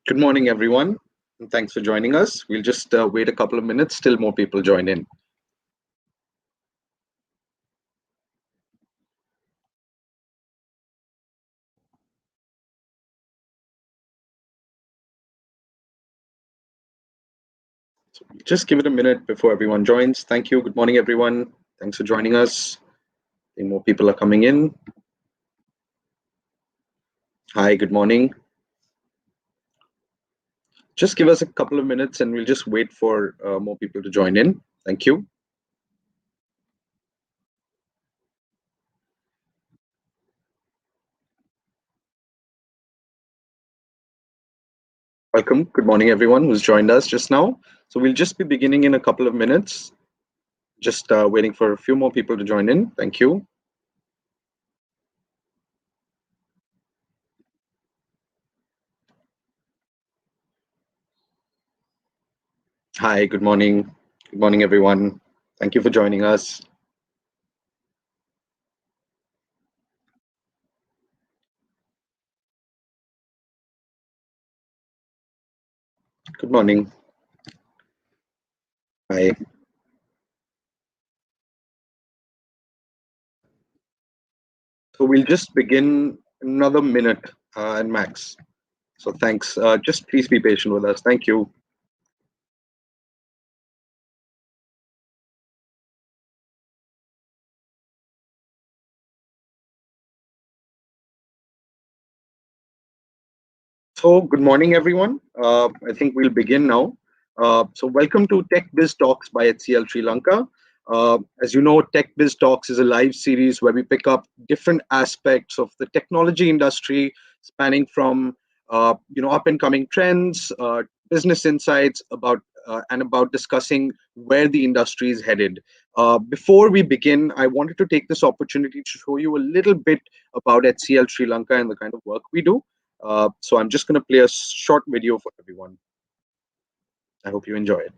Good morning, everyone. And thanks for joining us. We'll just wait a couple of minutes till more people join in. So just give it a minute before everyone joins. Thank you. Good morning, everyone. Thanks for joining us. I think more people are coming in. Hi, good morning. Just give us a couple of minutes and we'll just wait for more people to join in. Thank you. Welcome. Good morning, everyone who's joined us just now. So we'll just be beginning in a couple of minutes. Just waiting for a few more people to join in. Thank you. Hi, good morning. Good morning, everyone. Thank you for joining us. Good morning. Hi. So we'll just begin another minute and max. So thanks. Just please be patient with us. Thank you. So good morning, everyone. I think we'll begin now. So welcome to Tech Biz Talks by HCL Sri Lanka. As you know, Tech Biz Talks is a live series where we pick up different aspects of the technology industry, spanning from up and coming trends, business insights about discussing where the industry is headed. Before we begin, I wanted to take this opportunity to show you a little bit about HCL Sri Lanka and the kind of work we do. So I'm just going to play a short video for everyone. I hope you enjoy it.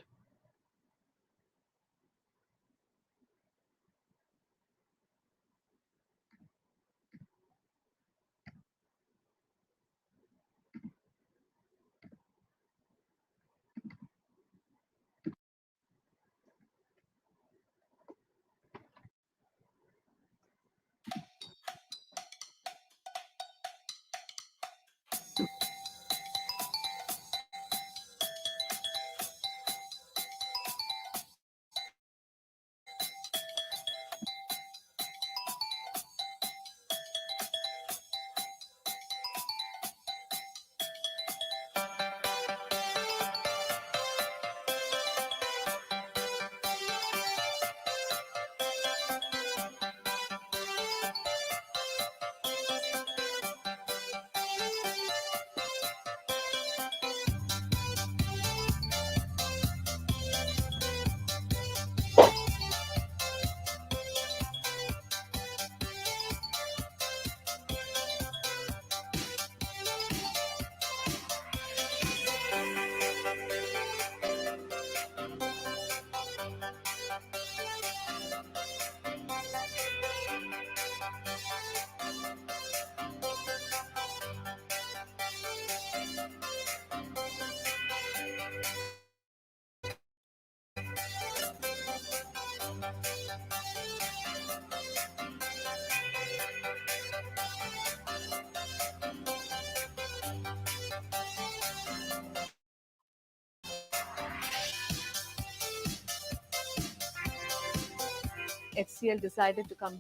HCL decided to come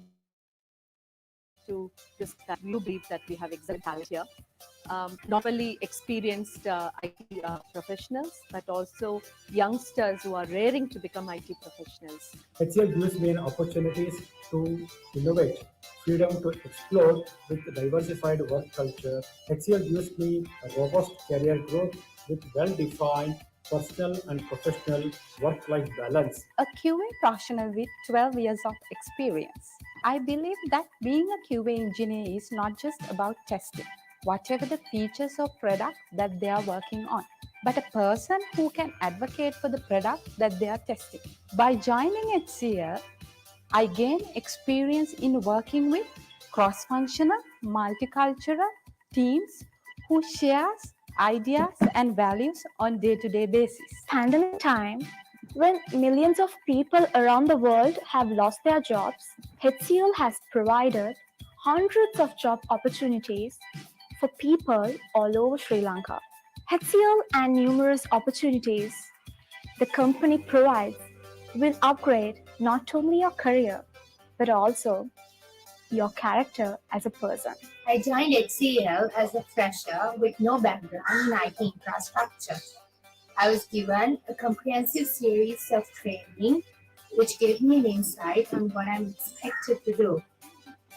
to this that we believe that we have excellent talent here. Not only experienced IT professionals, but also youngsters who are raring to become IT professionals. HCL gives me opportunities to innovate, freedom to explore with diversified work culture. HCL gives me a robust career growth with well-defined personal and professional work-life balance. A QA professional with 12 years of experience. I believe that being a QA engineer is not just about testing whatever the features or product that they are working on, but a person who can advocate for the product that they are testing. By joining HCL, I gain experience in working with cross-functional, multicultural teams who shares ideas, and values on day-to-day basis. Pandemic time, when millions of people around the world have lost their jobs, HCL has provided hundreds of job opportunities for people all over Sri Lanka. HCL and numerous opportunities the company provides will upgrade not only your career but also your character as a person. I joined HCL as a fresher with no background in IT infrastructure. I was given a comprehensive series of training which gave me an insight on what I'm expected to do.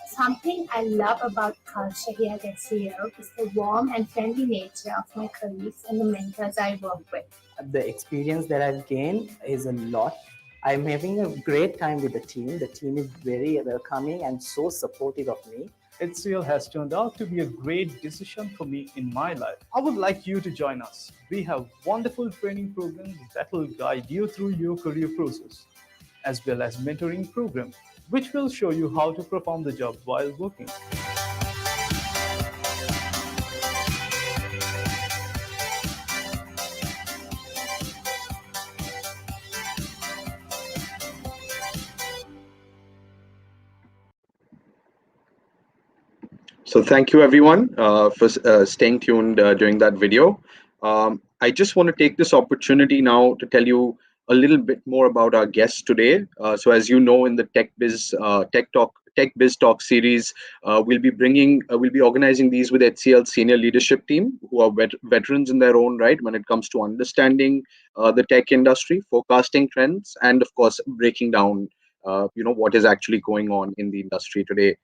Something I love about culture here at HCL is the warm and friendly nature of my colleagues and the mentors I work with. The experience that I've gained is a lot. I'm having a great time with the team. The team is very welcoming and so supportive of me. HCL has turned out to be a great decision for me in my life. I would like you to join us. We have wonderful training programs that will guide you through your career process, as well as mentoring program, which will show you how to perform the job while working. So thank you everyone for staying tuned during that video. I just want to take this opportunity now to tell you a little bit more about our guests today. So as you know, in the Tech Biz Talk series, we'll be organizing these with HCL's senior leadership team, who are veterans in their own right when it comes to understanding the tech industry, forecasting trends, and of course breaking down what is actually going on in the industry today.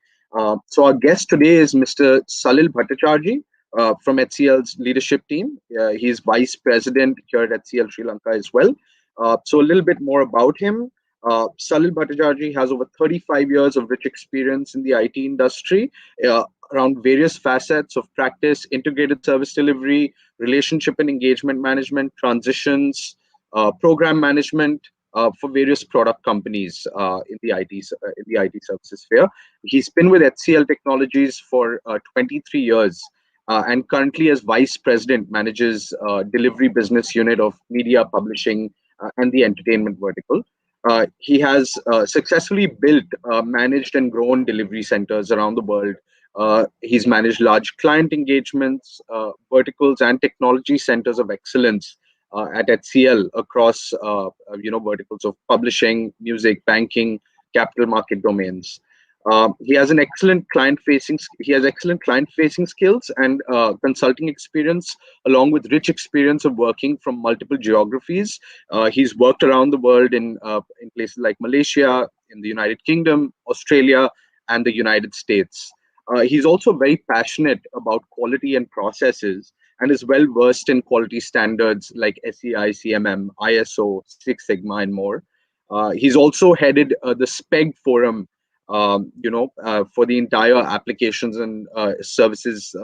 So our guest today is Mr. Salil Bhattacharjee from HCL's leadership team. He's vice president here at HCL Sri Lanka as well. So a little bit more about him. Salil Bhattacharjee has over 35 years of rich experience in the IT industry around various facets of practice, integrated service delivery, relationship and engagement management, transitions, program management, for various product companies in the IT services sphere. He's been with HCL Technologies for 23 years and currently as vice president manages delivery business unit of media publishing and the entertainment vertical. He has successfully built, managed and grown delivery centers around the world. He's managed large client engagements, verticals and technology centers of excellence at HCL across verticals of publishing, music, banking, capital market domains. He has excellent client-facing skills and consulting experience, along with rich experience of working from multiple geographies. He's worked around the world in places like Malaysia, in the United Kingdom, Australia, and the United States. He's also very passionate about quality and processes, and is well versed in quality standards like SEI, CMM, ISO, Six Sigma, and more. He's also headed the SPEG forum, for the entire applications and services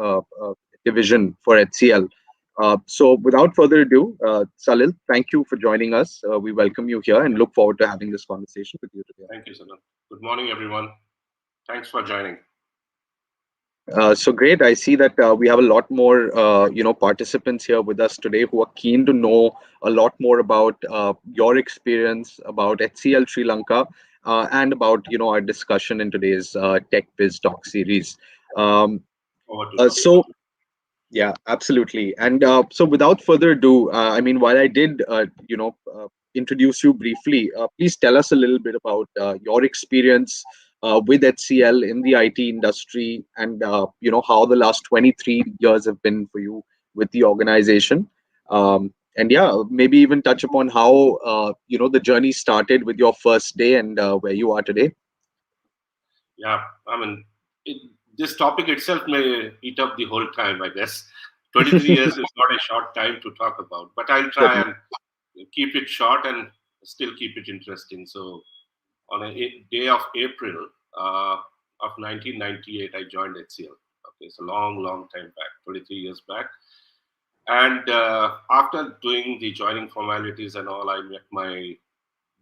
division for HCL. So without further ado, Salil, thank you for joining us. We welcome you here and look forward to having this conversation with you today. Thank you, Salil. Good morning, everyone. Thanks for joining. So great. I see that we have a lot more, participants here with us today who are keen to know a lot more about your experience, about HCL Sri Lanka, and about, our discussion in today's Tech Biz Talk series. So, yeah, absolutely. And so without further ado, while I did, introduce you briefly, please tell us a little bit about your experience with HCL in the IT industry, and how the last 23 years have been for you with the organization. And yeah, maybe even touch upon how the journey started with your first day and where you are today. Yeah, this topic itself may eat up the whole time, I guess. 23 years is not a short time to talk about, but I'll try and keep it short and still keep it interesting. So on a day of April of 1998, I joined HCL. Okay, it's a long time back, 23 years back. And after doing the joining formalities and all, I met my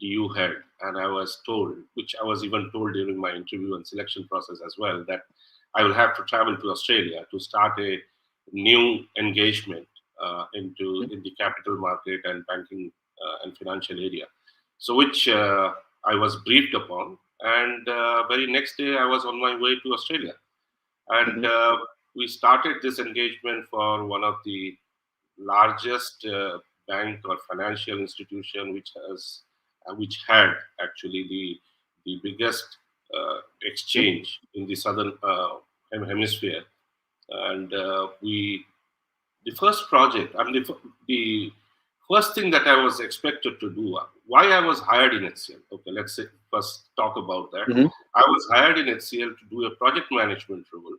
DU head, and I was told, which I was even told during my interview and selection process as well, that I will have to travel to Australia to start a new engagement in the capital market and banking and financial area. So which I was briefed upon, and very next day I was on my way to Australia, and we started this engagement for one of the largest bank or financial institution which had actually the biggest exchange in the southern hemisphere, and the first project, I mean, the first thing that I was expected to do, why I was hired in HCL. Okay, let's first talk about that. I was hired in HCL to do a project management role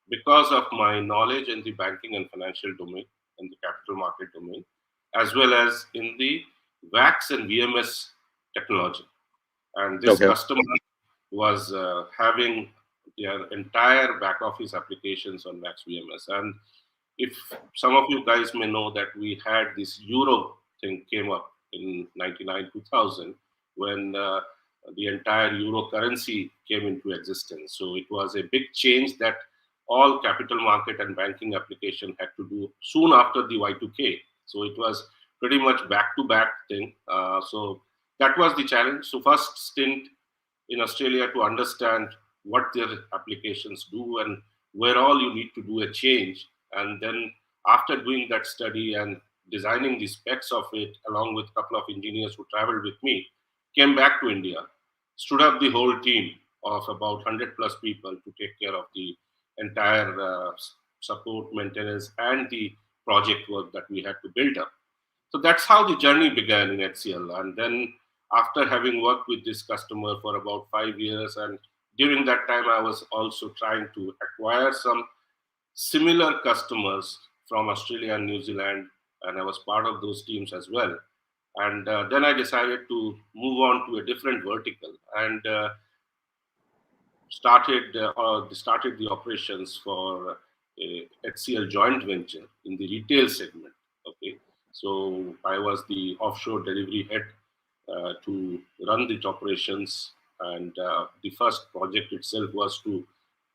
because of my knowledge in the banking and financial domain and the capital market domain, as well as in the VAX and VMS technology. And this customer was having their entire back office applications on VAX VMS. And if some of you guys may know that we had this Euro thing came up in 99-2000 when the entire Euro currency came into existence. So it was a big change that all capital market and banking application had to do soon after the Y2K. So it was pretty much back-to-back thing. So that was the challenge. So first stint in Australia to understand what their applications do and where all you need to do a change. And then after doing that study and designing the specs of it, along with a couple of engineers who traveled with me, came back to India, stood up the whole team of about 100 plus people to take care of the entire support, maintenance, and the project work that we had to build up. So that's how the journey began in HCL. And then after having worked with this customer for about 5 years, and during that time, I was also trying to acquire some similar customers from Australia and New Zealand, and I was part of those teams as well. And then I decided to move on to a different vertical and started the operations for a HCL joint venture in the retail segment. Okay, so I was the offshore delivery head to run the operations, and the first project itself was to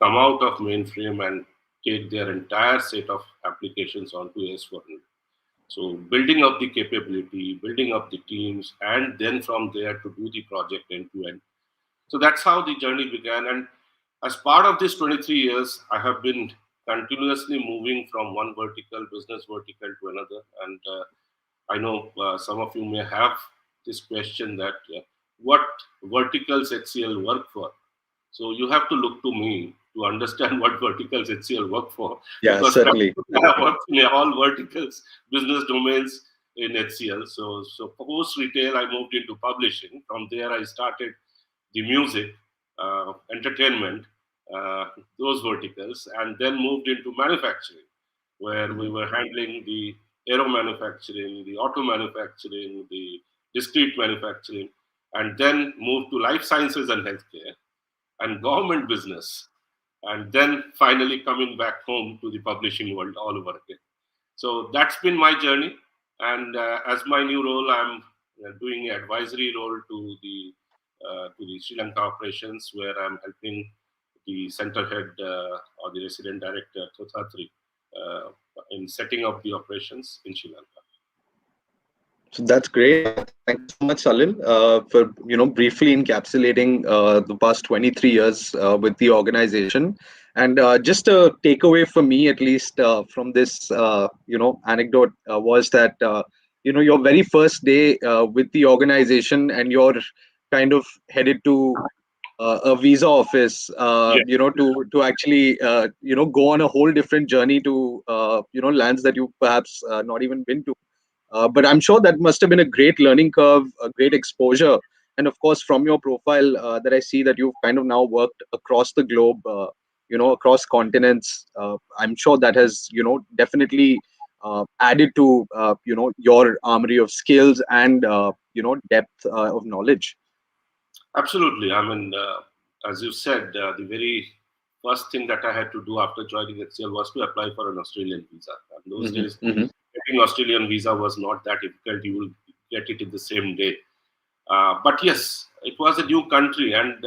come out of mainframe and take their entire set of applications onto S/4HANA. So building up the capability, building up the teams, and then from there to do the project end to end. So that's how the journey began. And as part of this 23 years, I have been continuously moving from one business vertical to another. And I know some of you may have this question that what verticals HCL work for. So you have to look to me to understand what verticals HCL work for. Yeah, because certainly. I work in all verticals, business domains in HCL. So post retail, I moved into publishing. From there, I started the music, entertainment, those verticals, and then moved into manufacturing, where we were handling the aero manufacturing, the auto manufacturing, the discrete manufacturing, and then moved to life sciences and healthcare and government business, and then finally coming back home to the publishing world all over again. So that's been my journey. And as my new role, I'm doing an advisory role to the Sri Lanka operations, where I'm helping the center head or the resident director, Thothatri, in setting up the operations in Sri Lanka. So that's great. Thank you so much, Salil, for briefly encapsulating the past 23 years with the organization. And just a takeaway for me, at least from this anecdote, was that your very first day with the organization, and you're kind of headed to a visa office, to actually go on a whole different journey to lands that you perhaps not even been to. But I'm sure that must have been a great learning curve, a great exposure. And of course, from your profile that I see that you've kind of now worked across the globe, across continents, I'm sure that has, definitely added to, your armory of skills and, depth of knowledge. Absolutely. I mean, as you said, the very first thing that I had to do after joining HCL was to apply for an Australian visa. And those days, getting Australian visa was not that difficult. You will get it in the same day. But yes, it was a new country, and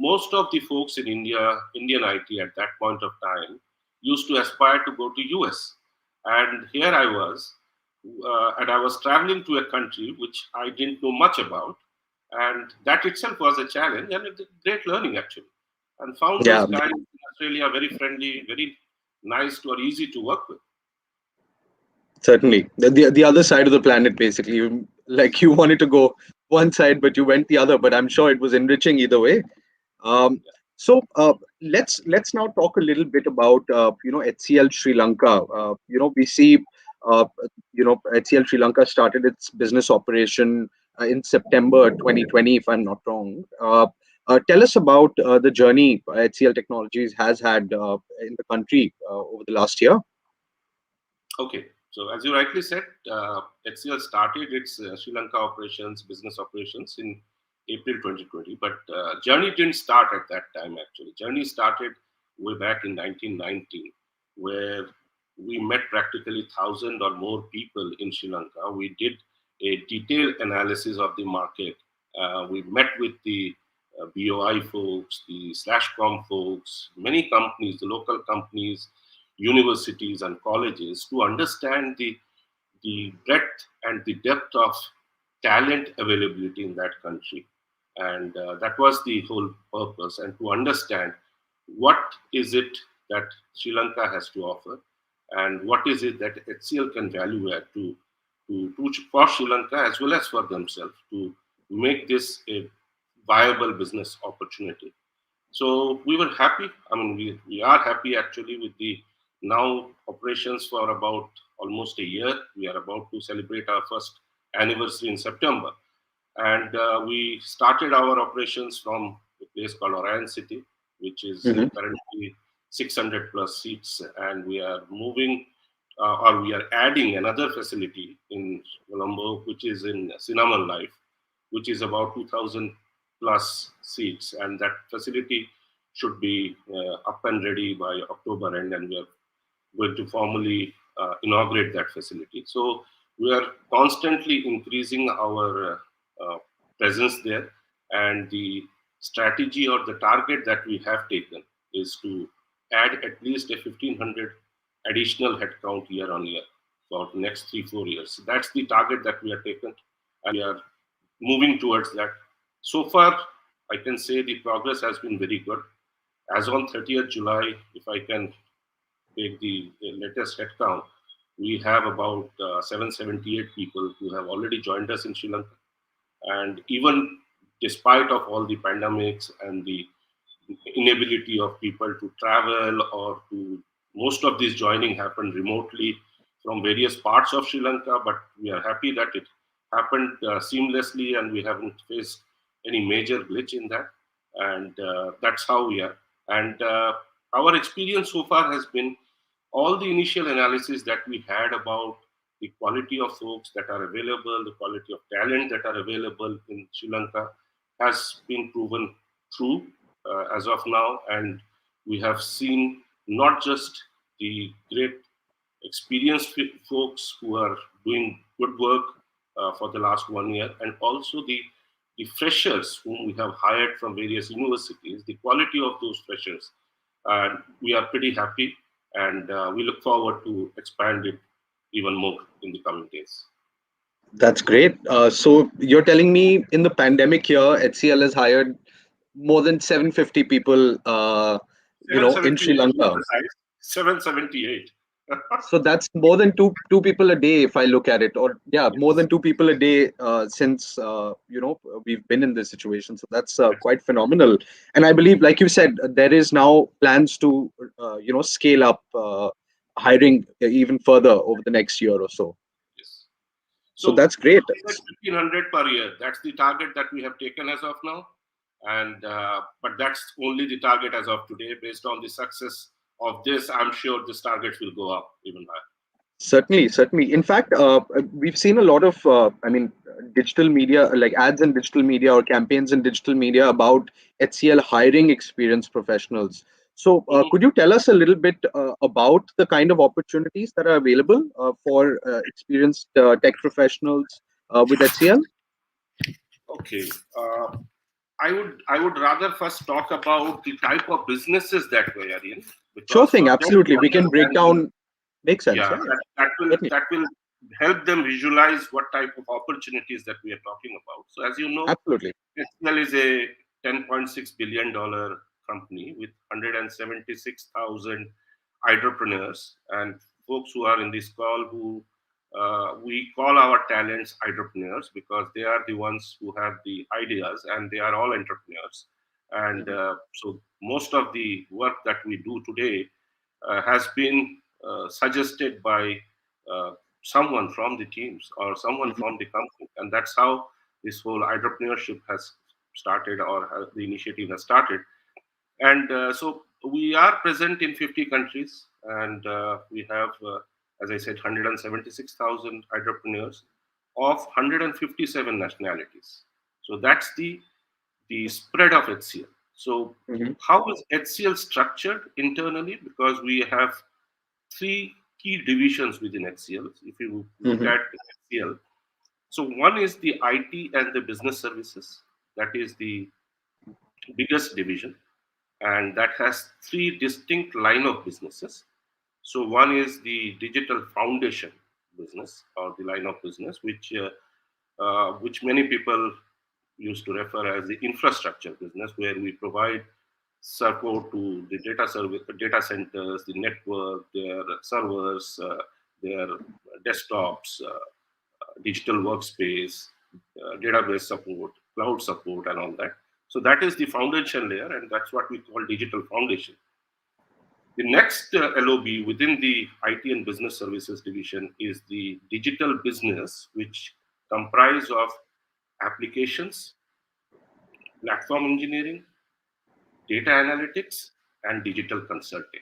most of the folks in Indian IT at that point of time used to aspire to go to US. And here I was, and I was traveling to a country which I didn't know much about. And that itself was a challenge and a great learning, actually. And found Yeah, those guys in Australia very friendly, very nice or easy to work with. certainly. The other side of the planet, basically. Like you wanted to go one side, but you went the other. But I'm sure it was enriching either way. Um, so let's now talk a little bit about HCL Sri Lanka. We see HCL Sri Lanka started its business operation in September 2020, if I'm not wrong. Tell us about the journey HCL Technologies has had in the country over the last year. Okay, so as you rightly said, HCL started its Sri Lanka operations, business operations in April 2020, but journey didn't start at that time, actually. Journey started way back in 1919, where we met practically 1,000 or more people in Sri Lanka. We did a detailed analysis of the market. We met with the BOI folks, the /com folks, many companies, the local companies, universities and colleges, to understand the breadth and the depth of talent availability in that country. And that was the whole purpose, and to understand what is it that Sri Lanka has to offer and what is it that HCL can value add for Sri Lanka as well as for themselves to make this a viable business opportunity. So we were happy. I mean, we are happy actually with the now operations for about almost a year. We are about to celebrate our first anniversary in September. And we started our operations from a place called Orion City, which is currently 600 plus seats. And we are moving or we are adding another facility in Colombo, which is in Cinnamon Life, which is about 2,000 plus seats. And that facility should be up and ready by October end, and we are going to formally inaugurate that facility. So we are constantly increasing our presence there, and the strategy or the target that we have taken is to add at least a 1,500 additional headcount year on year for the next 3-4 years. That's the target that we have taken, and we are moving towards that. So far, I can say the progress has been very good. As on 30th July, if I can take the latest headcount, we have about 778 people who have already joined us in Sri Lanka. And even despite of all the pandemics and the inability of people to travel or to, most of this joining happened remotely from various parts of Sri Lanka, but we are happy that it happened seamlessly and we haven't faced any major glitch in that. And that's how we are. And our experience so far has been all the initial analysis that we had about the quality of folks that are available, the quality of talent that are available in Sri Lanka has been proven true as of now. And we have seen not just the great experienced folks who are doing good work for the last 1 year, and also the freshers whom we have hired from various universities, the quality of those freshers. We are pretty happy, and we look forward to expand it even more in the coming days. That's great. So you're telling me in the pandemic here, HCL has hired more than 750 people, in Sri Lanka. 778. So that's more than two people a day, if I look at it, or more than 2 people a day since we've been in this situation. So that's quite phenomenal. And I believe, like you said, there is now plans to scale up hiring even further over the next year or so. Yes. So that's great. 1,500 per year. That's the target that we have taken as of now. And but that's only the target as of today. Based on the success of this, I'm sure this target will go up even higher. Certainly. In fact, we've seen a lot of, digital media, like ads in digital media or campaigns in digital media about HCL hiring experienced professionals. So could you tell us a little bit about the kind of opportunities that are available for experienced tech professionals with HCL? Okay. I would rather first talk about the type of businesses that we are in. Sure thing, absolutely. We can break down Makes sense. Yeah, Yeah. that will help them visualize what type of opportunities that we are talking about. So as you know, Absolutely. HCL is a $10.6 billion company with 176,000 entrepreneurs and folks who are in this call who we call our talents entrepreneurs because they are the ones who have the ideas and they are all entrepreneurs. And so most of the work that we do today has been suggested by someone from the teams or someone from the company. And that's how this whole entrepreneurship has started or the initiative has started. And so we are present in 50 countries and we have, as I said, 176,000 entrepreneurs of 157 nationalities. So that's the spread of HCL. So how is HCL structured internally? Because we have three key divisions within HCL. If you look at HCL, so one is the IT and the business services. That is the biggest division, and that has three distinct line of businesses. So one is the digital foundation business or the line of business, which many people used to refer as the infrastructure business, where we provide support to the data centers, the network, their servers, their desktops, digital workspace, database support, cloud support, and all that. So that is the foundation layer, and that's what we call digital foundation. The next LOB within the IT and business services division is the digital business, which comprise of applications, platform engineering, data analytics, and digital consulting.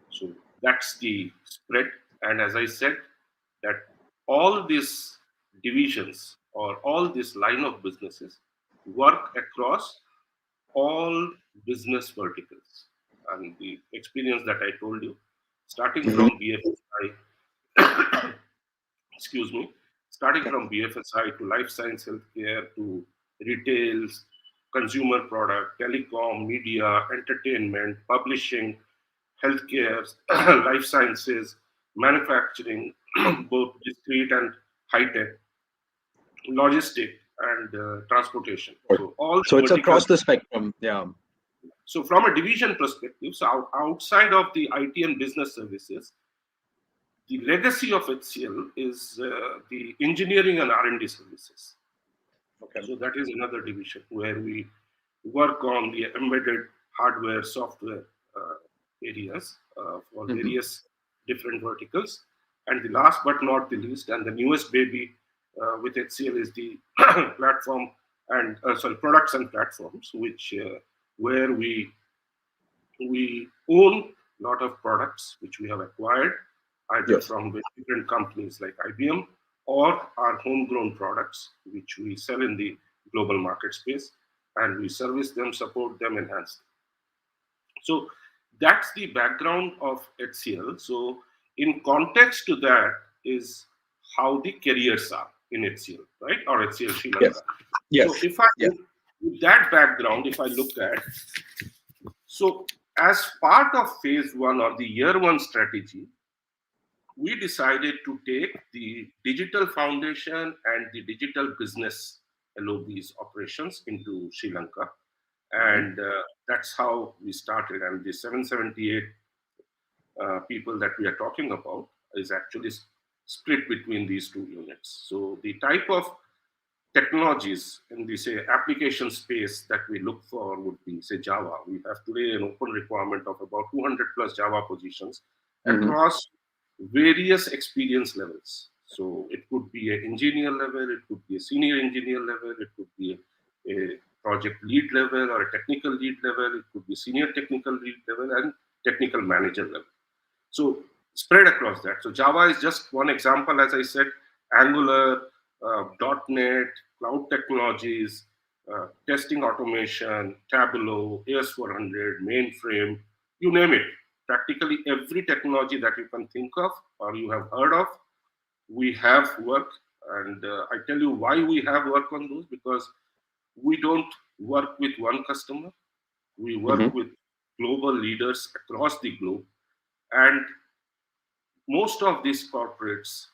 So that's the spread. And as I said, that all these divisions or all this line of businesses work across all business verticals. And the experience that I told you, starting from BFSI, excuse me, starting from BFSI to life science healthcare to retail, consumer product, telecom, media, entertainment, publishing, healthcare, life sciences, manufacturing, both discrete and high tech, logistic, and transportation. So all So it's across verticals. the spectrum. Yeah. So from a division perspective, so outside of the IT and business services, the legacy of HCL is the engineering and R&D services. Okay. So that is another division where we work on the embedded hardware, software areas for various different verticals. And the last but not the least, and the newest baby with HCL is the platform and products and platforms, which where we own a lot of products which we have acquired either from different companies like IBM or our homegrown products which we sell in the global market space, and we service them, support them, enhance them. So that's the background of HCL. So in context to that is how the careers are in HCL, right? Or HCL Sri Lanka. Yes. So if I with that background, if I look at, so as part of phase one or the year one strategy, we decided to take the digital foundation and the digital business LOBs operations into Sri Lanka. And that's how we started. And the 778 people that we are talking about is actually split between these two units. So the type of technologies in the say application space that we look for would be say Java. We have today an open requirement of about 200 plus Java positions across various experience levels. So it could be an engineer level, it could be a senior engineer level, it could be a project lead level or a technical lead level, it could be senior technical lead level and technical manager level. So spread across that. So Java is just one example, as I said, Angular, .NET, cloud technologies, testing automation, Tableau, AS400, mainframe, you name it. Practically every technology that you can think of or you have heard of, we have work. And I tell you why we have work on those, because we don't work with one customer. We work with global leaders across the globe. And most of these corporates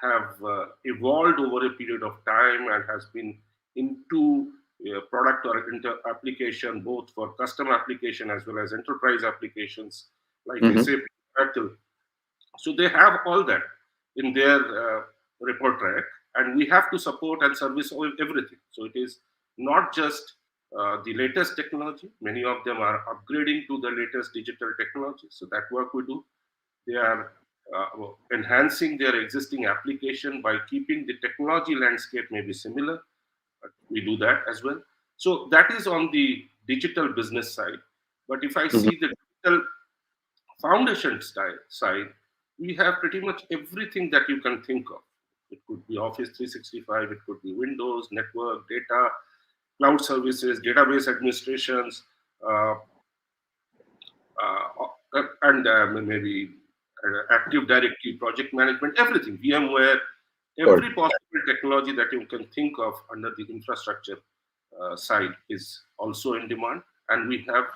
have evolved over a period of time and has been into product or application, both for custom application as well as enterprise applications like SAP, Oracle. So they have all that in their repertoire, and we have to support and service everything. So it is not just the latest technology. Many of them are upgrading to the latest digital technology. So that work we do. They are enhancing their existing application by keeping the technology landscape maybe similar. We do that as well. So that is on the digital business side. But if I see the digital foundation side, we have pretty much everything that you can think of. It could be Office 365, it could be Windows, network, data, cloud services, database administrations, and maybe Active Directory, project management, everything, VMware, every possible technology that you can think of under the infrastructure side is also in demand. And we have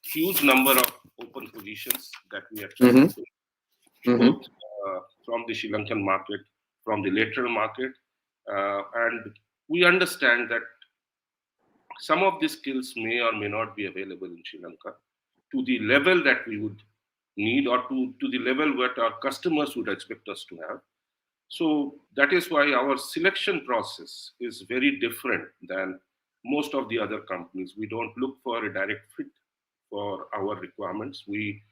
huge number of open positions that we are trying to both from the Sri Lankan market, from the lateral market, and we understand that some of these skills may or may not be available in Sri Lanka to the level that we would need, or to the level that our customers would expect us to have. So that is why our selection process is very different than most of the other companies. We don't look for a direct fit for our requirements. We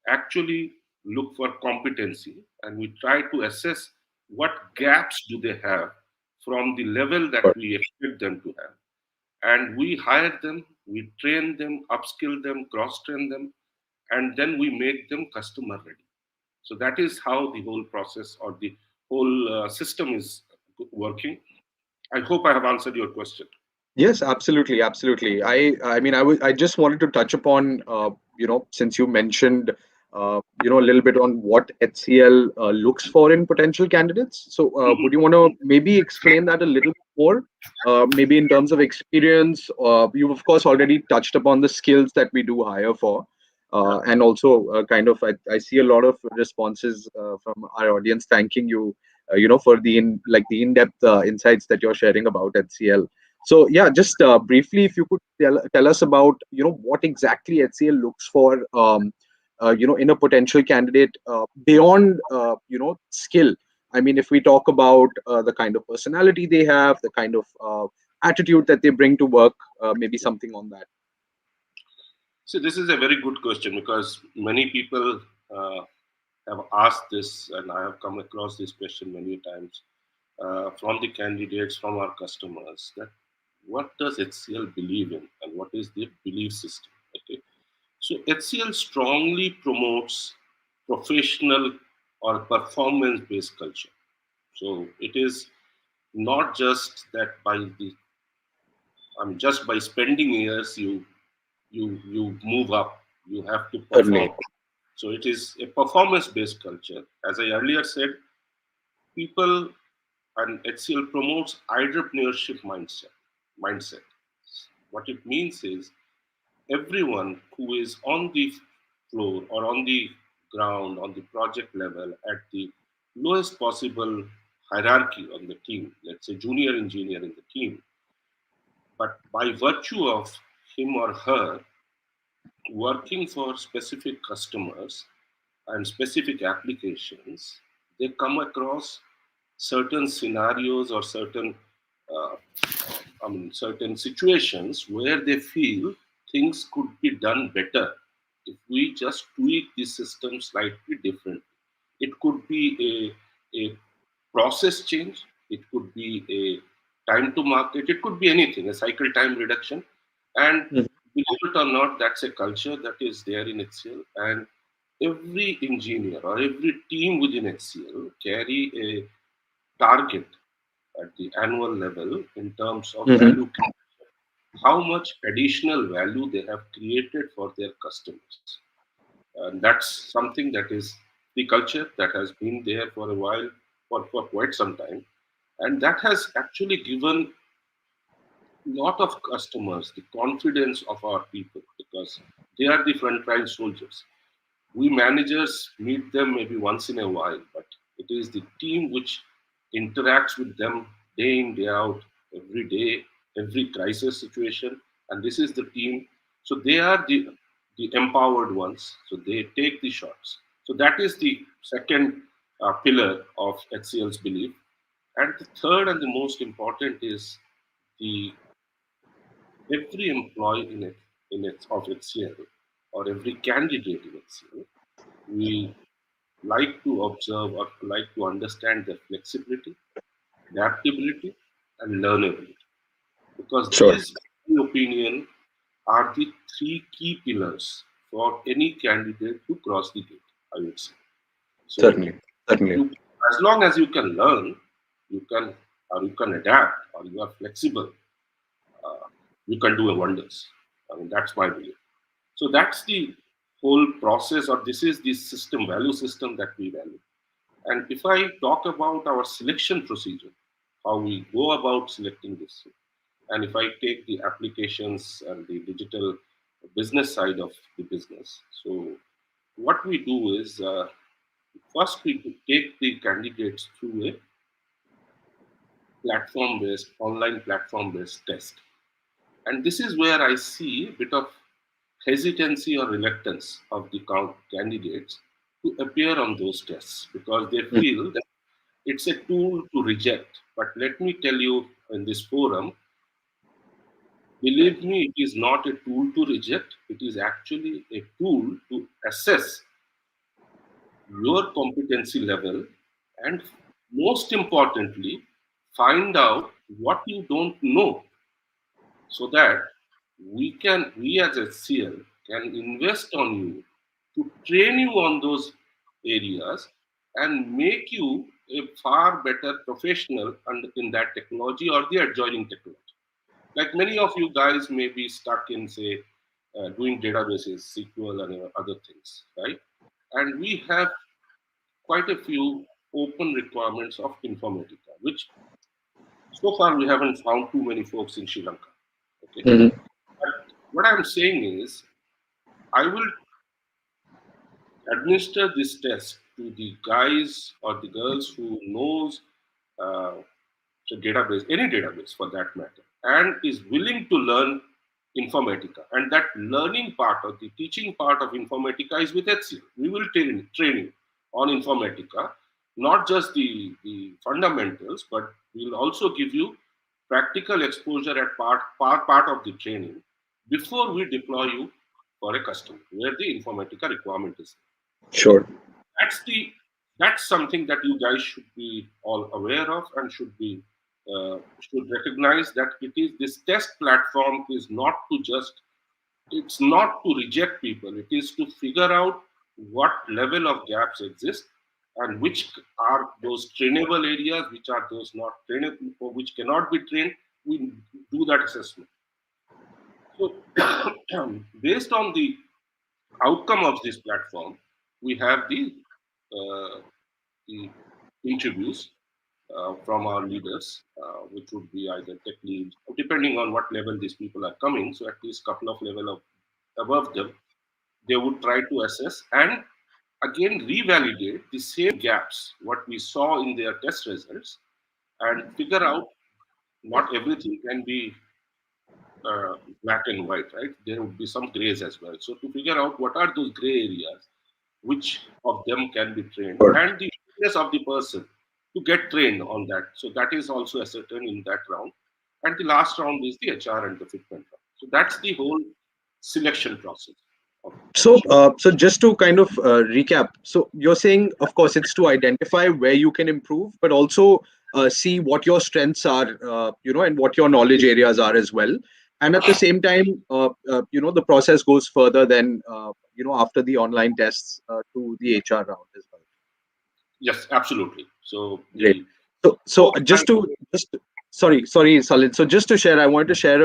actually look for competency, and we try to assess what gaps do they have from the level that we expect them to have. And we hire them, we train them, upskill them, cross-train them, and then we make them customer ready. So that is how the whole process or the whole system is working. I hope I have answered your question. Yes, absolutely, absolutely. I just wanted to touch upon, since you mentioned, a little bit on what HCL looks for in potential candidates. So, would you want to maybe explain that a little more? Maybe in terms of experience, you've of course already touched upon the skills that we do hire for, and also I see a lot of responses from our audience thanking you, for the in-depth insights that you're sharing about HCL. So yeah, just briefly, if you could tell us about what exactly HCL looks for in a potential candidate beyond skill. I mean, if we talk about the kind of personality they have, the kind of attitude that they bring to work, maybe something on that. So this is a very good question, because many people have asked this, and I have come across this question many times from the candidates, from our customers, that what does HCL believe in and what is their belief system? Okay, so HCL strongly promotes professional or performance-based culture. So it is not just that just by spending years you move up. You have to perform. So it is a performance-based culture. As I earlier said, people and HCL promotes entrepreneurship mindset. What it means is everyone who is on the floor or on the ground, on the project level, at the lowest possible hierarchy on the team, let's say junior engineer in the team, but by virtue of him or her working for specific customers and specific applications, they come across certain scenarios or certain situations where they feel things could be done better if we just tweak the system slightly different. It could be a process change, it could be a time to market, it could be anything, a cycle time reduction. And believe it or not, that's a culture that is there in HCL. And every engineer or every team within HCL carry a target at the annual level in terms of value creation, how much additional value they have created for their customers. And that's something that is the culture that has been there for a while, for quite some time. And that has actually given a lot of customers the confidence of our people, because they are the frontline soldiers. We managers meet them maybe once in a while, but it is the team which interacts with them day in, day out, every day, every crisis situation. And this is the team. So they are the empowered ones. So they take the shots. So that is the second pillar of HCL's belief. And the third and the most important is the every employee in it of HCL or every candidate in HCL, we like to observe or like to understand their flexibility, adaptability, and learnability. Because Sure. these, in my opinion, are the three key pillars for any candidate to cross the gate, I would say. So Certainly. Certainly. as long as you can learn, you can adapt, or you are flexible, you can do wonders. I mean, that's my belief. So that's the whole process, or this is the system, value system that we value. And if I talk about our selection procedure, how we go about selecting this, and if I take the applications and the digital business side of the business, so what we do is first we take the candidates through a online platform-based test. And this is where I see a bit of hesitancy or reluctance of the candidates to appear on those tests because they feel that it's a tool to reject. But let me tell you in this forum, believe me, it is not a tool to reject. It is actually a tool to assess your competency level and, most importantly, find out what you don't know so that we as HCL can invest on you to train you on those areas and make you a far better professional in that technology or the adjoining technology. Like many of you guys may be stuck in, say, doing databases, SQL, and other things, right? And we have quite a few open requirements of Informatica, which so far we haven't found too many folks in Sri Lanka. Okay. Mhm. But what I'm saying is, I will administer this test to the guys or the girls who knows the database, any database for that matter, and is willing to learn Informatica. And that learning part or the teaching part of Informatica is with HCL. We will train you on Informatica, not just the fundamentals, but we'll also give you practical exposure at part of the training before we deploy you for a customer where the Informatica requirement is. Sure. That's something that you guys should be all aware of and should recognize that it is this test platform is not to just, it's not to reject people. It is to figure out what level of gaps exist and which are those trainable areas, which are those not trainable or which cannot be trained. We do that assessment. So based on the outcome of this platform, we have the interviews from our leaders, which would be either tech leads, depending on what level these people are coming. So at least a couple of level above them, they would try to assess and again revalidate the same gaps what we saw in their test results and figure out not everything can be black and white, right? There would be some grays as well. So to figure out what are those gray areas, which of them can be trained, Sure. and the fitness of the person to get trained on that. So that is also ascertained in that round. And the last round is the HR and the fitment round. So that's the whole selection process. So, just to kind of recap, so you're saying, of course, it's to identify where you can improve, but also see what your strengths are, and what your knowledge areas are as well. And at the same time, the process goes further than, after the online tests to the HR round as well. Yes, absolutely. So, Great. So sorry, Salin. So just to share, I wanted to share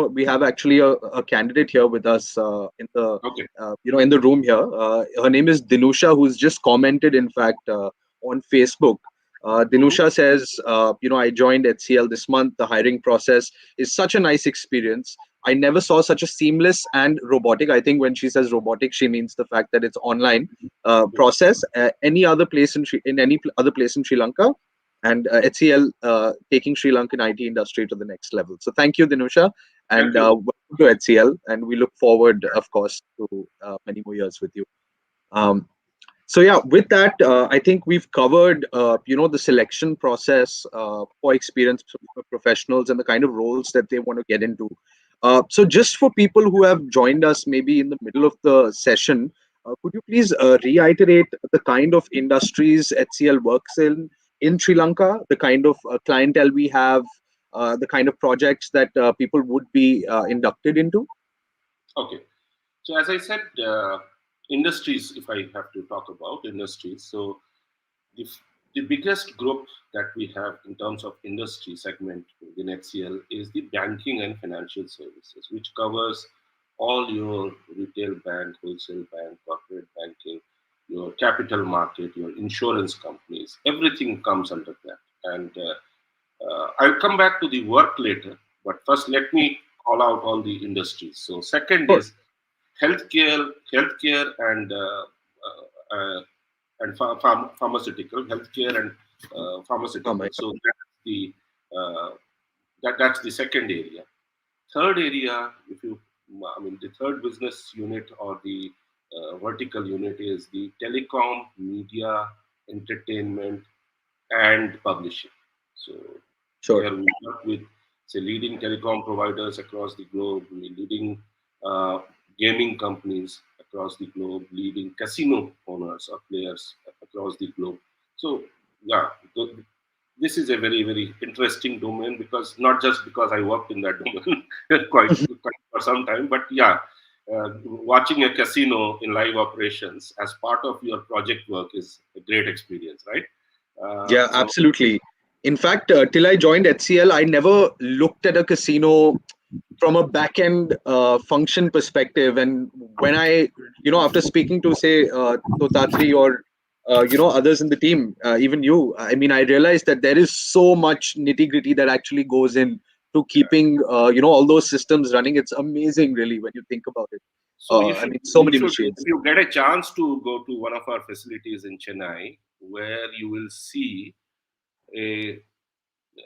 we have actually a candidate here with us in the in the room here. Her name is Dinusha, who's just commented, in fact, on Facebook. Dinusha says, I joined HCL this month. The hiring process is such a nice experience. I never saw such a seamless and robotic. I think when she says robotic, she means the fact that it's online process. Any other place in any other place in Sri Lanka, and HCL taking Sri Lankan IT industry to the next level. So thank you, Dinusha, and welcome to HCL. And we look forward, of course, to many more years with you. So yeah, with that, I think we've covered, the selection process for experienced professionals and the kind of roles that they want to get into. So just for people who have joined us maybe in the middle of the session, could you please reiterate the kind of industries HCL works in Sri Lanka, the kind of clientele we have, the kind of projects that people would be inducted into? Okay. So as I said, industries, if I have to talk about industries, so the biggest group that we have in terms of industry segment within HCL is the banking and financial services, which covers all your retail bank, wholesale bank, corporate banking, your capital market, your insurance companies, everything comes under that. And I'll come back to the work later, but first let me call out all the industries. So second is healthcare and pharmaceutical, healthcare and pharmaceutical. So that's the second area. Third area, the third business unit or the vertical unit is the telecom, media, entertainment, and publishing. So where we work with, say, leading telecom providers across the globe, leading gaming companies across the globe, leading casino owners or players across the globe. So yeah, this is a very, very interesting domain, because not just because I worked in that domain quite for some time, but yeah, watching a casino in live operations as part of your project work is a great experience, right? Yeah, absolutely. In fact, till I joined HCL, I never looked at a casino from a back-end function perspective. And when I, after speaking to, say, Totatri or, others in the team, even you, I realized that there is so much nitty-gritty that actually goes in to keeping, all those systems running. It's amazing, really, when you think about it. So so many machines. If you get a chance to go to one of our facilities in Chennai, where you will see a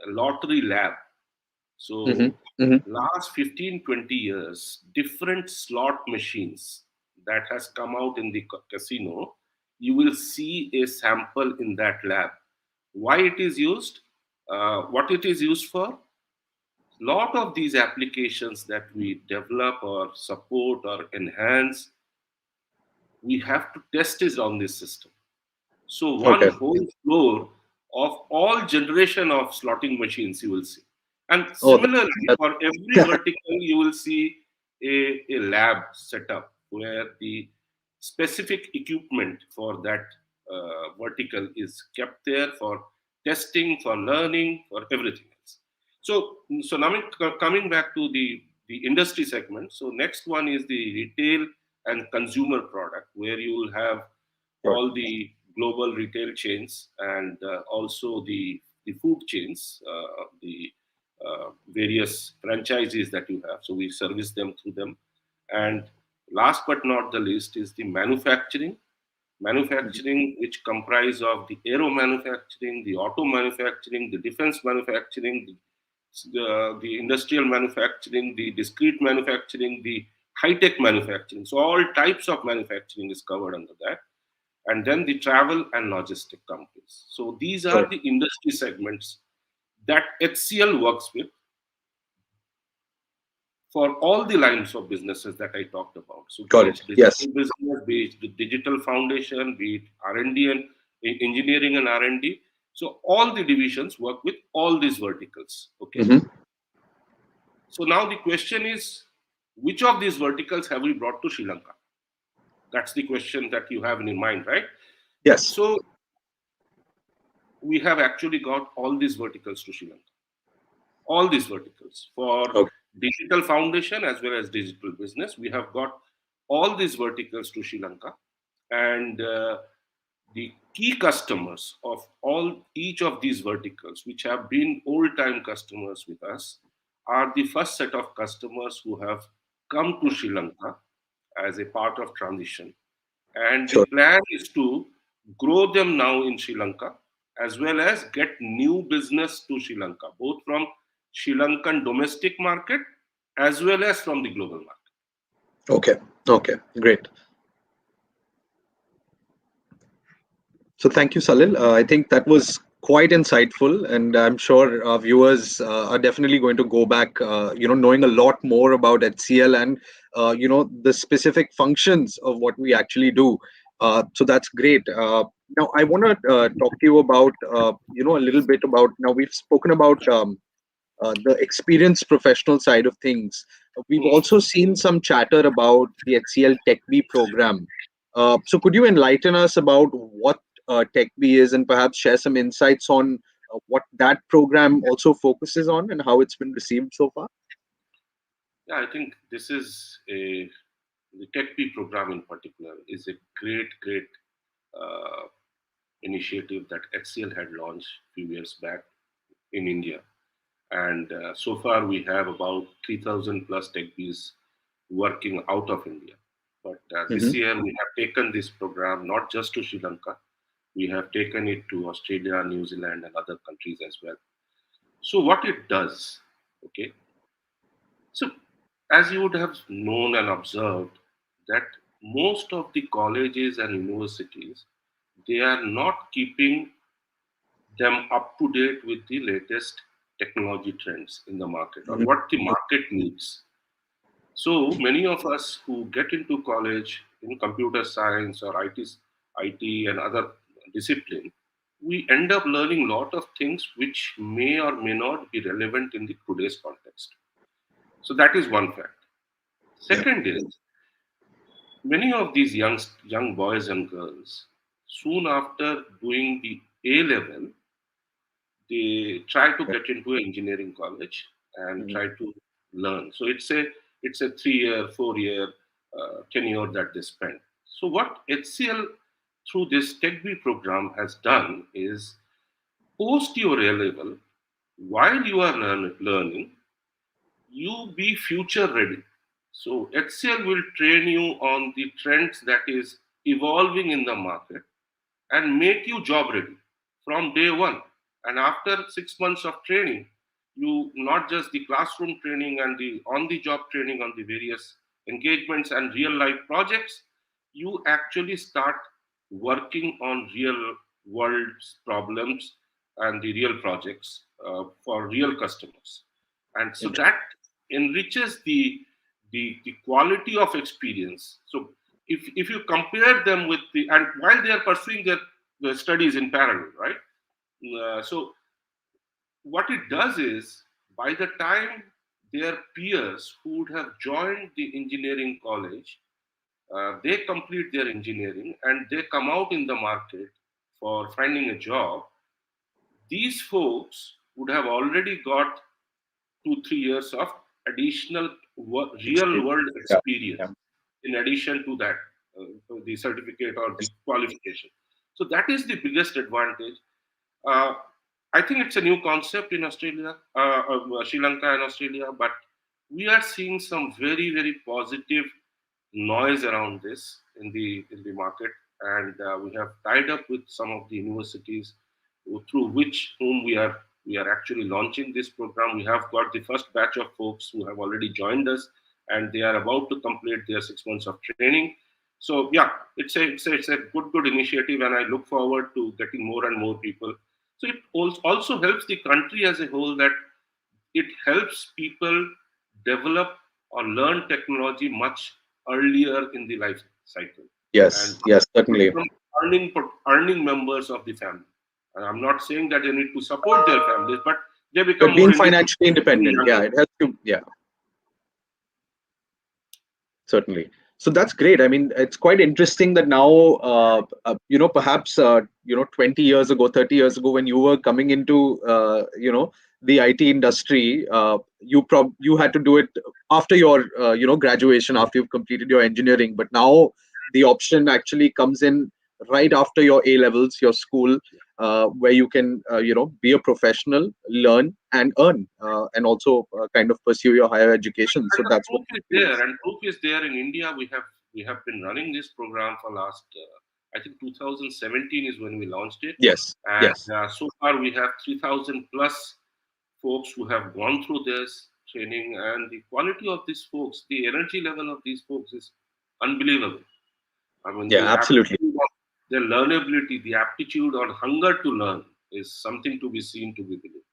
lottery lab. So last 15-20 years, different slot machines that has come out in the casino, you will see a sample in that lab. Why it is used, what it is used for. Lot of these applications that we develop or support or enhance, we have to test it on this system. So one whole floor of all generation of slotting machines you will see. And similarly, for every vertical, you will see a lab set up where the specific equipment for that vertical is kept there for testing, for learning, for everything else. So now coming back to the industry segment. So next one is the retail and consumer product, where you will have all the global retail chains and also the food chains, the various franchises that you have. So we service them through them. And last but not the least is the manufacturing, which comprise of the aero manufacturing, the auto manufacturing, the defense manufacturing, the industrial manufacturing, the discrete manufacturing, the high-tech manufacturing. So all types of manufacturing is covered under that. And then the travel and logistic companies. So these are the industry segments that HCL works with for all the lines of businesses that I talked about. So business, be it the digital foundation, be it R&D and engineering and R&D. So all the divisions work with all these verticals. Okay. So now the question is, which of these verticals have we brought to Sri Lanka? That's the question that you have in your mind, right? Yes. So we have actually got all these verticals to Sri Lanka. All these verticals for digital foundation as well as digital business. We have got all these verticals to Sri Lanka. And the key customers of each of these verticals, which have been old-time customers with us, are the first set of customers who have come to Sri Lanka as a part of transition. And the Sure. plan is to grow them now in Sri Lanka, as well as get new business to Sri Lanka, both from Sri Lankan domestic market as well as from the global market. Okay. Okay. Great. So thank you, Salil. I think that was quite insightful, and I'm sure our viewers are definitely going to go back, knowing a lot more about HCL and the specific functions of what we actually do. So that's great. Now I want to talk to you about a little bit about, now we've spoken about the experienced professional side of things. We've also seen some chatter about the HCL TechB program. So could you enlighten us about what TechB is, and perhaps share some insights on what that program also focuses on and how it's been received so far? Yeah, I think this is the TechB program in particular is a great initiative that HCL had launched a few years back in India. And so far, we have about 3,000 plus TechBs working out of India. But this year, we have taken this program not just to Sri Lanka, we have taken it to Australia, New Zealand, and other countries as well. So, what it does, okay? So, as you would have known and observed, that most of the colleges and universities, they are not keeping them up to date with the latest technology trends in the market or what the market needs. So many of us who get into college in computer science or IT and other discipline, we end up learning a lot of things which may or may not be relevant in the today's context. So that is one fact. Second is, many of these young boys and girls, soon after doing the A level, they try to get into an engineering college and try to learn. So it's a 3-year, 4-year tenure that they spend. So what HCL through this TechB program has done is post your A level, while you are learning, you be future ready. So HCL will train you on the trends that is evolving in the market and make you job ready from day one. And after 6 months of training, you not just the classroom training and the on-the-job training on the various engagements and real-life projects, you actually start working on real-world problems and the real projects for real customers. And so that enriches the quality of experience. So if you compare them with and while they are pursuing their studies in parallel, right? So what it does is, by the time their peers who would have joined the engineering college, they complete their engineering and they come out in the market for finding a job, these folks would have already got 2-3 years of additional real world experience in addition to that, the certificate or the qualification. So that is the biggest advantage. I think it's a new concept in Australia, Sri Lanka and Australia, but we are seeing some very positive noise around this in the market, and we have tied up with some of the universities through whom we are actually launching this program. We have got the first batch of folks who have already joined us, and they are about to complete their 6 months of training. So yeah, it's a good initiative, and I look forward to getting more and more people. So it also helps the country as a whole, that it helps people develop or learn technology much earlier in the life cycle. Yes, certainly. Earning members of the family. And I'm not saying that they need to support their families, but they become being more financially independent. Yeah, it has to. Yeah, certainly. So that's great. I mean, it's quite interesting that now, perhaps 20 years ago, 30 years ago, when you were coming into the IT industry, you had to do it after your graduation, after you've completed your engineering. But now the option actually comes in right after your A levels, your school, where you can, be a professional, learn and earn, and also kind of pursue your higher education. So And the that's what. proof is there, and proof is there in India. We have been running this program for last, I think 2017 is when we launched it, Yes, and yes, so far we have 3,000 plus folks who have gone through this training, and the quality of these folks, the energy level of these folks is unbelievable. I mean, yeah, absolutely. their learnability, the aptitude or hunger to learn is something to be seen, to be believed.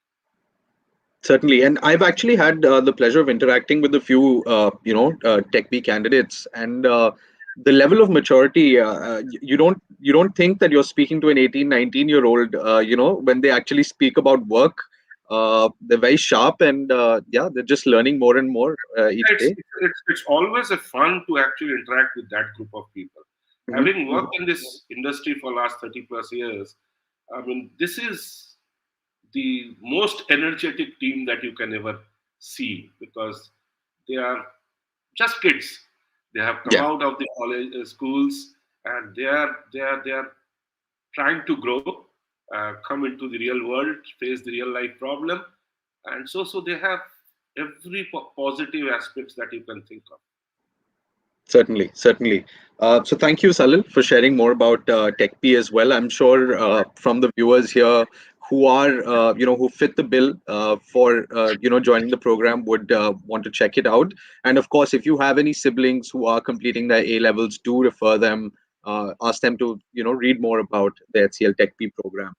Certainly, and I've actually had the pleasure of interacting with a few, Tech B candidates, and the level of maturity. You don't think that you're speaking to an 18, 19-year-old. When they actually speak about work, they're very sharp, and yeah, they're just learning more and more each It's, day. it's always a fun to actually interact with that group of people. Mhm, Having mhm. worked in this industry for last 30 plus years, I mean, this is the most energetic team that you can ever see, because they are just kids. They have come Yeah, out of the college schools, and they are trying to grow, come into the real world, face the real life problem, and so they have every positive aspects that you can think of. certainly, certainly. So thank you, Salil, for sharing more about TechP as well. I'm sure from the viewers here who are, who fit the bill for, joining the program would want to check it out. And of course, if you have any siblings who are completing their A levels, do refer them, ask them to, read more about the HCL TechP program.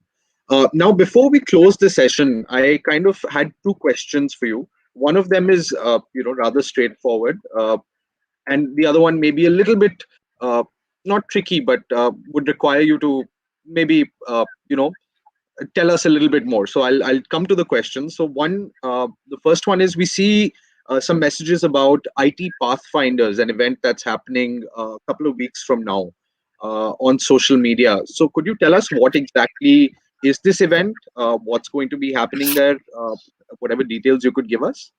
Now, before we close the session, I kind of had two questions for you. One of them is, rather straightforward. And the other one may be a little bit not tricky, but would require you to maybe tell us a little bit more. So I'll come to the questions. So the first one is, we see some messages about IT Pathfinders, an event that's happening a couple of weeks from now on social media. So could you tell us what exactly is this event? What's going to be happening there? Whatever details you could give us.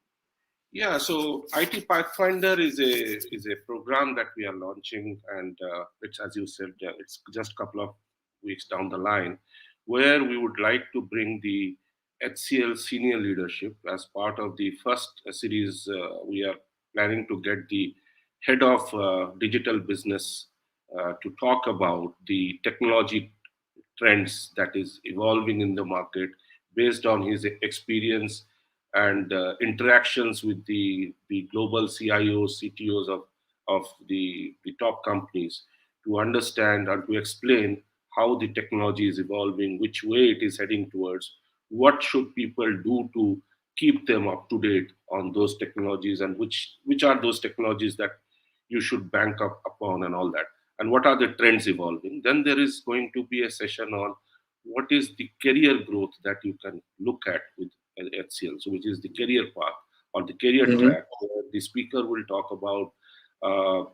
Yeah, so IT Pathfinder is a program that we are launching, and it's, as you said, it's just a couple of weeks down the line, where we would like to bring the HCL senior leadership as part of the first series. We are planning to get the head of digital business to talk about the technology trends that is evolving in the market based on his experience and interactions with the global CIOs, CTOs of the top companies, to understand and to explain how the technology is evolving, which way it is heading towards, what should people do to keep them up to date on those technologies, and which are those technologies that you should bank up upon, and all that, and what are the trends evolving. Then there is going to be a session on what is the career growth that you can look at with HCL, so which is the career path or the career Hmm. track, where the speaker will talk about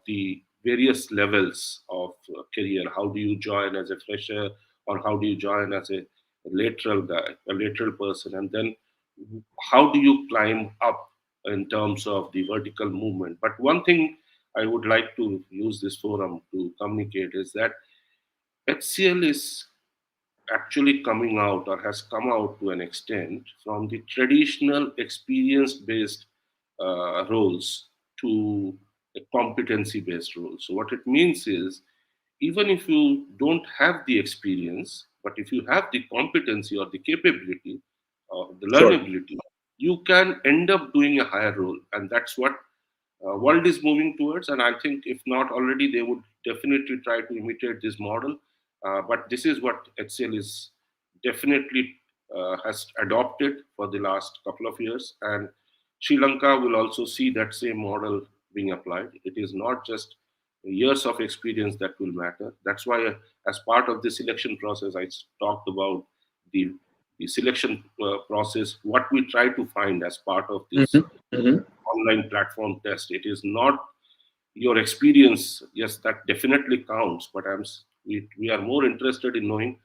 the various levels of career. How do you join as a fresher, or how do you join as a lateral guy, a lateral person, and then how do you climb up in terms of the vertical movement. But one thing I would like to use this forum to communicate is that HCL is actually coming out, or has come out to an extent, from the traditional experience based roles to a competency based role. So, what it means is, even if you don't have the experience, but if you have the competency or the capability or the Sure. learnability, you can end up doing a higher role. And that's what world is moving towards. And I think if not already, they would definitely try to imitate this model. But this is what HCL is definitely has adopted for the last couple of years. And Sri Lanka will also see that same model being applied. It is not just years of experience that will matter. That's why, as part of the selection process, I talked about the selection process, what we try to find as part of this Hmm. Hmm. online platform test. It is not your experience. Yes, that definitely counts, but we are more interested in knowing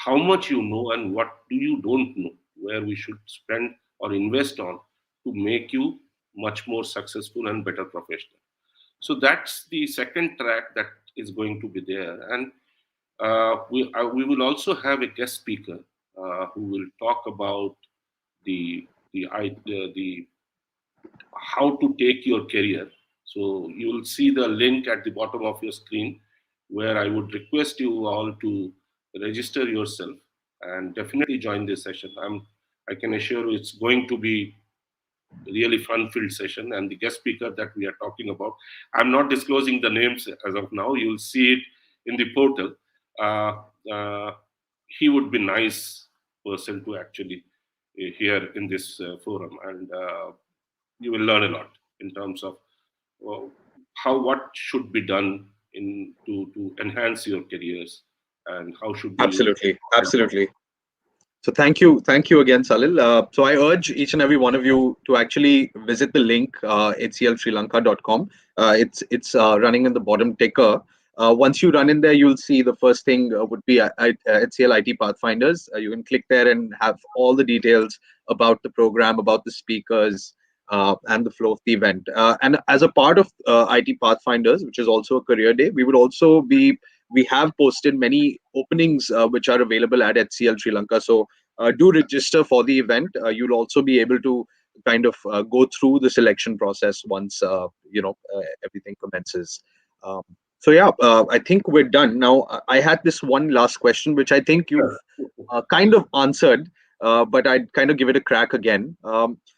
how much you know and what do you don't know, where we should spend or invest on to make you much more successful and better professional. So that's the second track that is going to be there. And We will also have a guest speaker who will talk about the how to take your career. So you will see the link at the bottom of your screen, where I would request you all to register yourself and definitely join this session. I can assure you it's going to be really fun-filled session. And the guest speaker that we are talking about, I'm not disclosing the names as of now. You'll see it in the portal. Uh, uh, he would be nice person to actually hear in this forum, and you will learn a lot in terms of what should be done to enhance your careers, and how should you. Absolutely. So thank you again, Salil. So I urge each and every one of you to actually visit the link, hclsrilanka.com. It's running in the bottom ticker. Once you run in there, you'll see the first thing would be HCL IT Pathfinders. You can click there and have all the details about the program, about the speakers, and the flow of the event. And as a part of IT Pathfinders, which is also a career day, we have posted many openings which are available at HCL Sri Lanka. So do register for the event. You'll also be able to kind of go through the selection process once everything commences. So yeah, I think we're done now. I had this one last question, which I think you've kind of answered, but I'd kind of give it a crack again.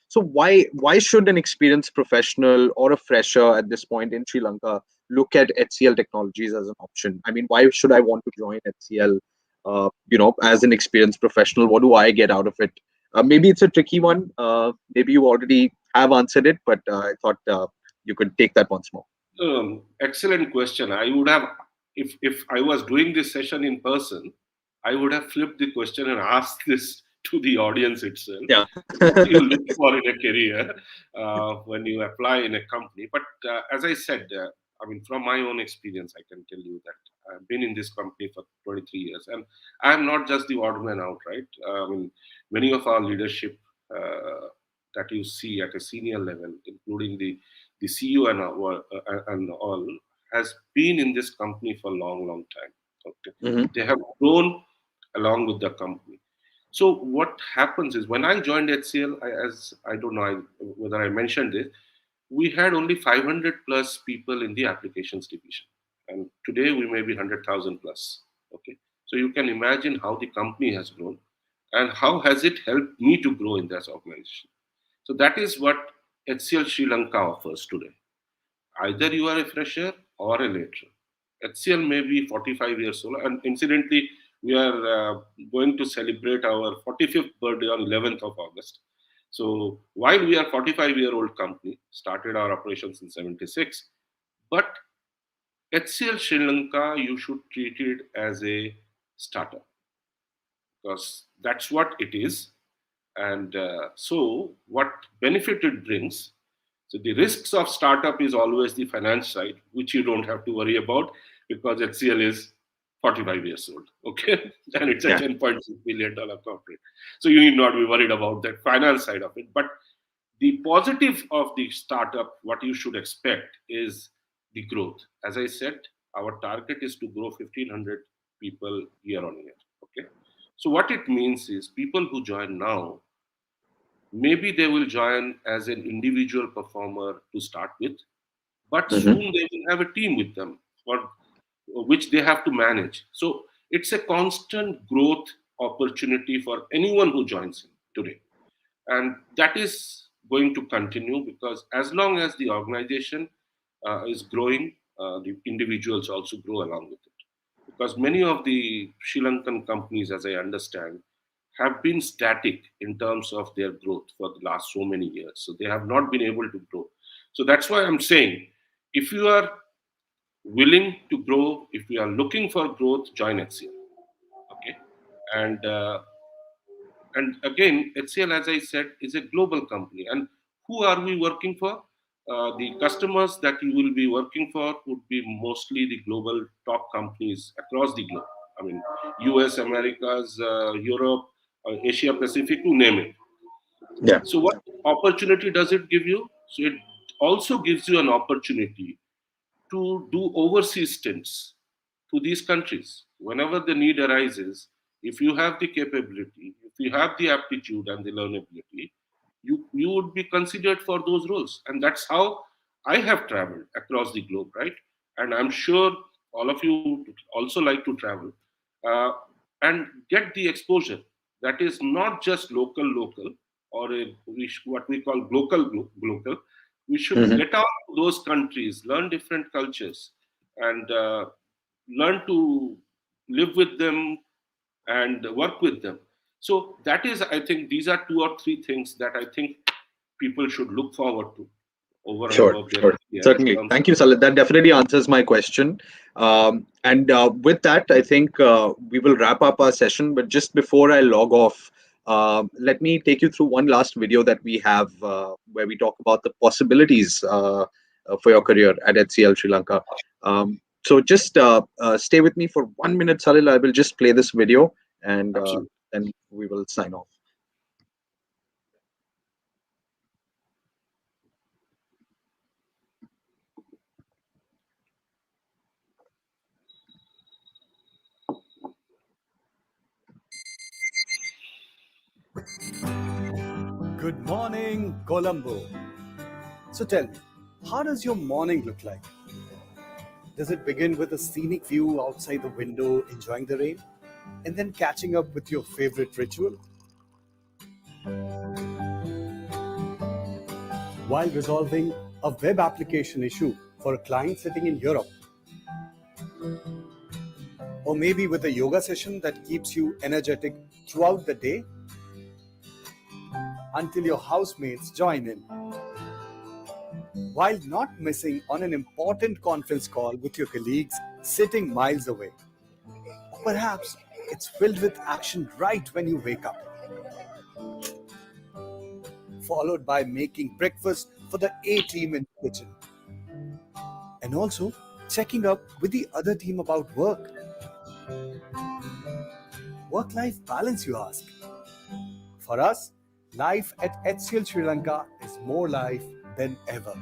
So why should an experienced professional or a fresher at this point in Sri Lanka look at HCL Technologies as an option? I mean, why should I want to join HCL? As an experienced professional, what do I get out of it? Maybe it's a tricky one. Maybe you already have answered it, but I thought you could take that once more. Excellent question. I would have, if I was doing this session in person, I would have flipped the question and asked this to the audience itself. Yeah. What do you look for in a career when you apply in a company? But as I said, from my own experience, I can tell you that I've been in this company for 23 years, and I'm not just the odd man out, right? Many of our leadership that you see at a senior level, including the CEO and all, has been in this company for a long time. Okay, They have grown along with the company. So what happens is, when I joined HCL, I don't know whether I mentioned this, we had only 500 plus people in the applications division, and today we may be 100,000 plus. Okay, so you can imagine how the company has grown, and how has it helped me to grow in this organization. So that is what HCL Sri Lanka offers today. Either you are a fresher or a lateral. HCL may be 45 years old, and incidentally, we are going to celebrate our 45th birthday on 11th of August. So while we are 45-year-old company, started our operations in 76, but HCL Sri Lanka, you should treat it as a startup, because that's what it is. And so what benefit it brings. So the risks of startup is always the finance side, which you don't have to worry about, because HCL is 45 years old, okay? And it's a $10.6 billion corporate. So you need not be worried about that finance side of it. But the positive of the startup, what you should expect is the growth. As I said, our target is to grow 1,500 people year on year, okay? So what it means is, people who join now, maybe they will join as an individual performer to start with, but soon they will have a team with them, for which they have to manage. So it's a constant growth opportunity for anyone who joins in today. And that is going to continue, because as long as the organization is growing, the individuals also grow along with it. Because many of the Sri Lankan companies, as I understand, have been static in terms of their growth for the last so many years. So they have not been able to grow. So that's why I'm saying, if you are willing to grow, if you are looking for growth, join HCL. Okay, and again, HCL, as I said, is a global company. And who are we working for? The customers that you will be working for would be mostly the global top companies across the globe. US, Americas, Europe, Asia Pacific, you name it. Yeah. So what opportunity does it give you? So it also gives you an opportunity to do overseas stints. to these countries. Whenever the need arises, if you have the capability, if you have the aptitude and the learnability, you would be considered for those roles. And that's how I have traveled across the globe, right? And I'm sure all of you also like to travel uh, and get the exposure that is not just local, or what we call global. We should Mhm. get out to those countries, learn different cultures, and learn to live with them and work with them. So that is, I think, these are 2 or 3 things that I think people should look forward to over and Sure, above their sure. career in Certainly. terms Thank you, Salil. That definitely answers my question. And with that, I think we will wrap up our session. But just before I log off, let me take you through one last video that we have where we talk about the possibilities for your career at HCL Sri Lanka. So just stay with me for 1 minute, Salil. I will just play this video and Absolutely. then we will sign off. Good morning, Colombo. So tell me, how does your morning look like? Does it begin with a scenic view outside the window, enjoying the rain, and then catching up with your favorite ritual? While resolving a web application issue for a client sitting in Europe? Or maybe with a yoga session that keeps you energetic throughout the day until your housemates join in? While not missing on an important conference call with your colleagues sitting miles away. Or perhaps it's filled with action right when you wake up, followed by making breakfast for the A team in the kitchen. And also checking up with the other team about work. Work-life balance, you ask? For us, life at HCL Sri Lanka is more life than ever.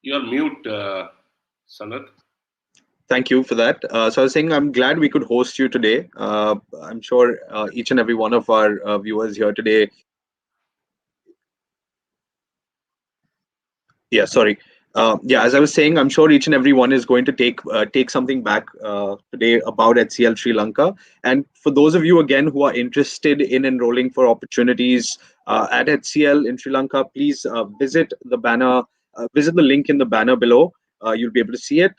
You're mute, Sanat. Thank you for that. So I was saying I'm glad we could host you today. I'm sure each and every one of our viewers here today. Yeah, sorry. Yeah, as I was saying, I'm sure each and every one is going to take something back today about HCL Sri Lanka. And for those of you again who are interested in enrolling for opportunities at HCL in Sri Lanka, please visit the link in the banner below. You'll be able to see it.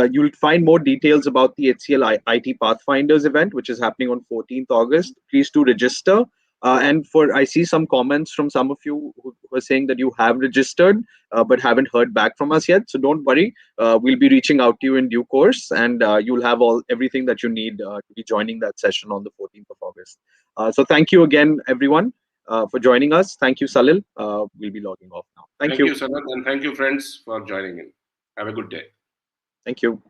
You'll find more details about the HCL IT Pathfinders event, which is happening on 14th August. Please do register. And I see some comments from some of you who are saying that you have registered but haven't heard back from us yet. So don't worry, we'll be reaching out to you in due course, and you'll have everything that you need to be joining that session on the 14th of August. So thank you again, everyone, for joining us. Thank you, Salil. We'll be logging off now. Thank you. Sanat, and thank you, friends, for joining in. Have a good day. Thank you.